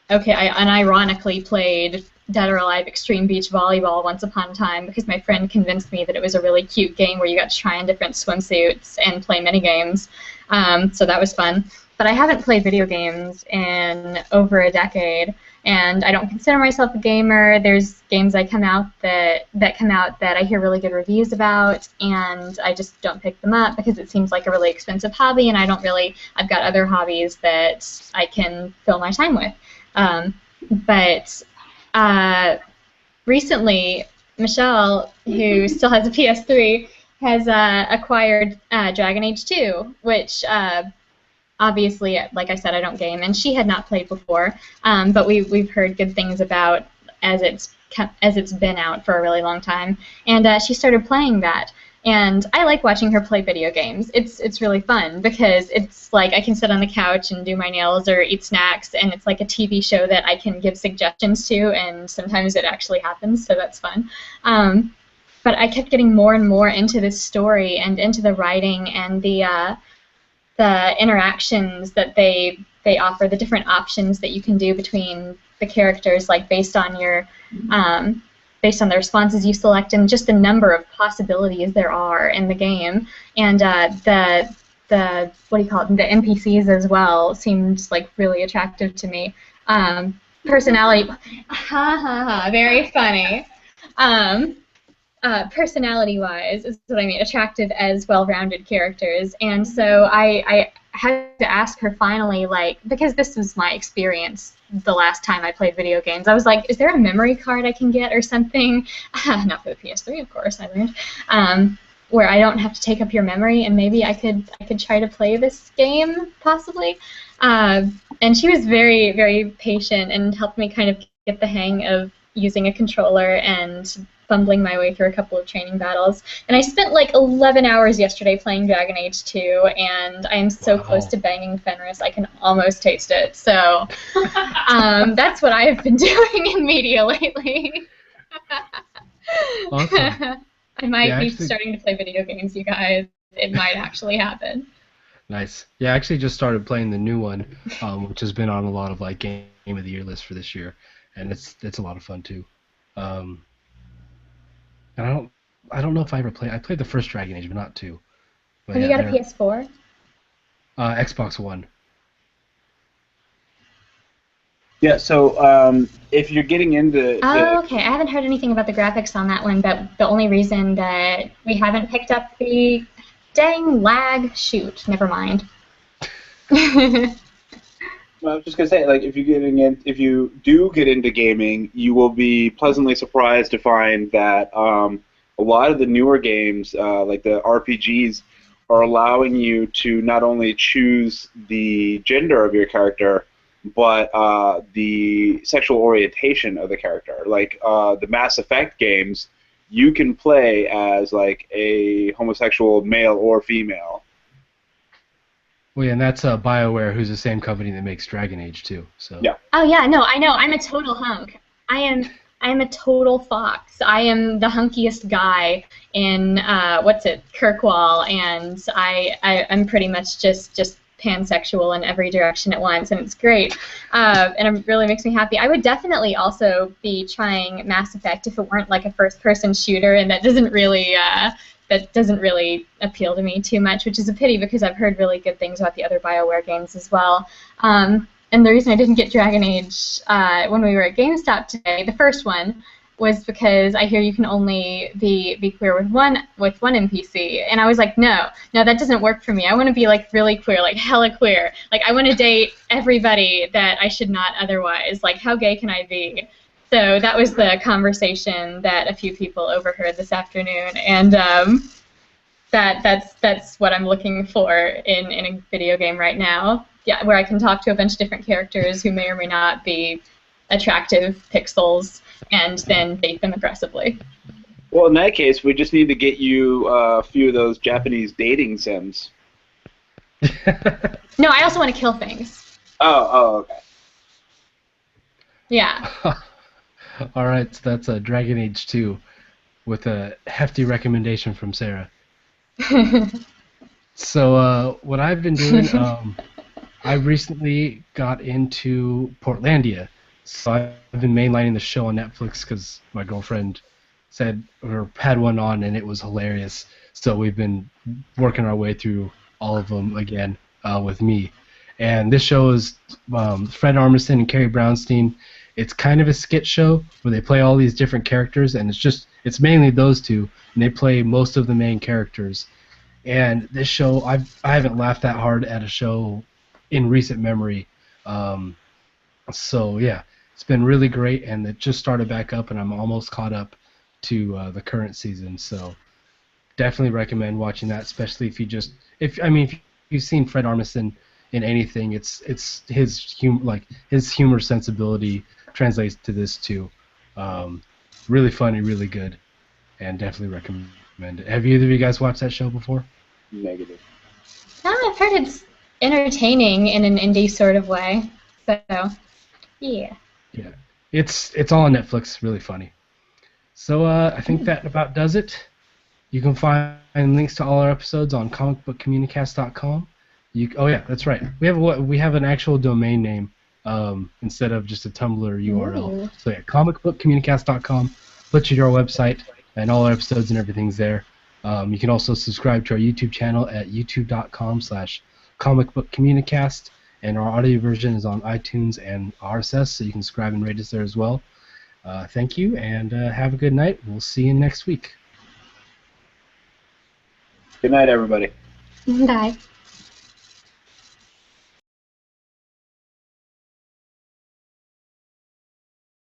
Speaker 3: unironically played Dead or Alive Extreme Beach Volleyball once upon a time, because my friend convinced me that it was a really cute game where you got to try on different swimsuits and play minigames. So that was fun. But I haven't played video games in over a decade, and I don't consider myself a gamer. There's games that come out that I hear really good reviews about, and I just don't pick them up because it seems like a really expensive hobby, and I've got other hobbies that I can fill my time with. But recently, Michelle, who still has a PS3, has acquired Dragon Age 2, which obviously, like I said, I don't game, and she had not played before, but we've heard good things about as it's as it's been out for a really long time. And she started playing that. And I like watching her play video games. It's really fun because it's like I can sit on the couch and do my nails or eat snacks, and it's like a TV show that I can give suggestions to, and sometimes it actually happens, so that's fun. But I kept getting more and more into this story and into the writing and the interactions that they offer, the different options that you can do between the characters, like based on the responses you select and just the number of possibilities there are in the game. And the what do you call it? The NPCs as well seemed like really attractive to me. Personality, very funny. Personality-wise is what I mean, attractive as well-rounded characters. And so I had to ask her finally, like, because this was my experience the last time I played video games. I was like, is there a memory card I can get or something? Not for the PS3, of course, I learned. Where I don't have to take up your memory, and maybe I could try to play this game, possibly. And she was very, very patient and helped me kind of get the hang of using a controller and fumbling my way through a couple of training battles. And I spent like 11 hours yesterday playing Dragon Age 2, and I am so close to banging Fenris, I can almost taste it. So that's what I have been doing in media lately.
Speaker 1: Awesome.
Speaker 3: I might be starting to play video games, you guys. It might actually happen.
Speaker 1: Nice. Yeah, I actually just started playing the new one, which has been on a lot of like Game of the Year lists for this year, and it's a lot of fun too. And I don't know if I ever played. I played the first Dragon Age, but not 2. But
Speaker 3: have you got a PS4?
Speaker 1: Xbox One.
Speaker 2: Yeah, so if you're getting into...
Speaker 3: okay. I haven't heard anything about the graphics on that one, but the only reason that we haven't picked up the dang lag... Shoot, never mind.
Speaker 2: Well, I was just gonna say, like, if you do get into gaming, you will be pleasantly surprised to find that a lot of the newer games, like the RPGs, are allowing you to not only choose the gender of your character, but the sexual orientation of the character. Like the Mass Effect games, you can play as like a homosexual male or female.
Speaker 1: Well, yeah, and that's BioWare, who's the same company that makes Dragon Age 2. So.
Speaker 2: Yeah.
Speaker 3: Oh yeah, no, I know. I'm a total hunk. I am a total fox. I am the hunkiest guy in Kirkwall, and I'm pretty much just pansexual in every direction at once, and it's great. And it really makes me happy. I would definitely also be trying Mass Effect if it weren't like a first-person shooter, and that doesn't really appeal to me too much, which is a pity because I've heard really good things about the other BioWare games as well. And the reason I didn't get Dragon Age when we were at GameStop today, the first one, was because I hear you can only be queer with one NPC, and I was like, no, that doesn't work for me. I want to be like really queer, like hella queer. Like I want to date everybody that I should not otherwise. Like how gay can I be? So that was the conversation that a few people overheard this afternoon, and that's what I'm looking for in a video game right now. Yeah, where I can talk to a bunch of different characters who may or may not be attractive pixels, and then date them aggressively.
Speaker 2: Well, in that case, we just need to get you a few of those Japanese dating sims.
Speaker 3: No, I also want to kill things.
Speaker 2: Oh, okay.
Speaker 3: Yeah.
Speaker 1: All right, so that's Dragon Age 2 with a hefty recommendation from Sarah. So what I've been doing, I recently got into Portlandia. So I've been mainlining the show on Netflix because my girlfriend said or had one on and it was hilarious. So we've been working our way through all of them again with me. And this show is Fred Armisen and Carrie Brownstein. It's kind of a skit show where they play all these different characters, and it's mainly those two, and they play most of the main characters. And this show, I haven't laughed that hard at a show in recent memory. So yeah, it's been really great, and it just started back up, and I'm almost caught up to the current season. So definitely recommend watching that, especially if you've seen Fred Armisen in anything, it's his humor sensibility translates to this too. Really funny, really good, and definitely recommend it. Have either of you guys watched that show before?
Speaker 2: Negative.
Speaker 3: I've heard it's entertaining in an indie sort of way. So, yeah.
Speaker 1: Yeah, it's all on Netflix. Really funny. So I think that about does it. You can find links to all our episodes on comicbookcommunicast.com. Oh yeah, that's right. We have an actual domain name instead of just a Tumblr URL.
Speaker 3: Ooh.
Speaker 1: So yeah, comicbookcommunicast.com. Puts you to our website, and all our episodes and everything's there. You can also subscribe to our YouTube channel at youtube.com/comicbookcommunicast, and our audio version is on iTunes and RSS, so you can subscribe and rate us there as well. Thank you, and have a good night. We'll see you next week.
Speaker 2: Good night, everybody.
Speaker 3: Bye.